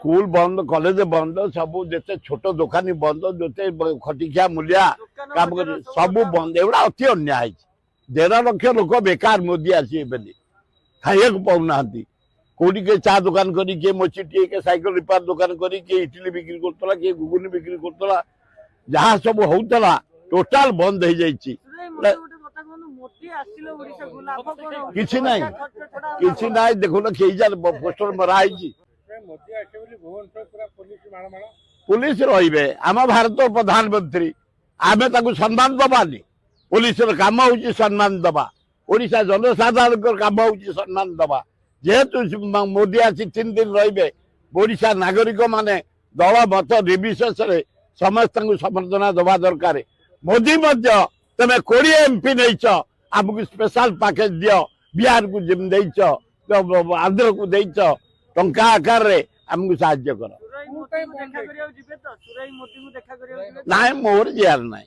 School बंद college बंद सब जिते छोट दुकानी बंद जिते खटिकिया मूलिया काम कर सब बंद एगुड़ा अति अन्याय 1.5 लाख लोक बेकार मोदी आसे खाइया पाऊना कौटी के चा दुकान करी किए मोचिटी के साइकिल रिपेयर दुकान करी किए इडली बिक्री करतला किए घुगुनी बिक्री करतला जहाँ सब होतला टोटाल बंद हो जाइए किसी ना देखो ना कई पोस्टर मराई पुलिस रे आम भारत प्रधानमंत्री आमे सम्मान दबानी पुलिस काम हूँ सम्मान दबा ओडिशा जनसाधारण काम हूँ सम्मान दबा जेहेतु मोदी आसी 3 दिन रे ओडिशा नागरिक माने दल मत निर्विशेष समस्त समर्थना दबा दरकार मोदी तमें 20 MP नहीं आमको स्पेशल पैकेज दियो बिहार को जिम देच आंध्र को देच टंका आकार आमको साहाଯ୍य कर ना मोर जियार ना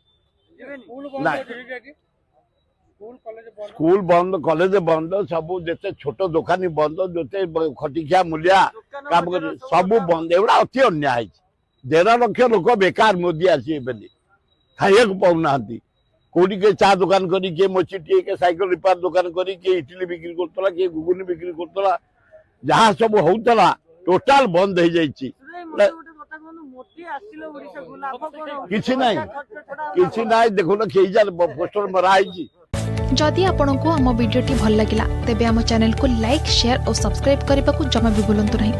स्कूल बंद कॉलेज बंद सब जिते छोट दुकानी बंद जिते खटिकिया मूलिया काम कर सब बंद एगुड़ा अति अन्याय 1.5 लाख लोक बेकार मोदी आसे खाइया पाऊना कौटी के चा दुकान करी किए मोचिटी के साइकिल रिपेयर दुकान करी किए इडली बिक्री करतला किए घुगुनी बिक्री करतला जहाँ सब होतला टोटाल बंद हो जाइए किसी ना देखो ना कई पोस्टर मराई जदि आपंक आम भिडी भल लगा तेब आम चैनल को लाइक शेयर और सब्सक्राइब करने को जमा भी भूलु नहीं।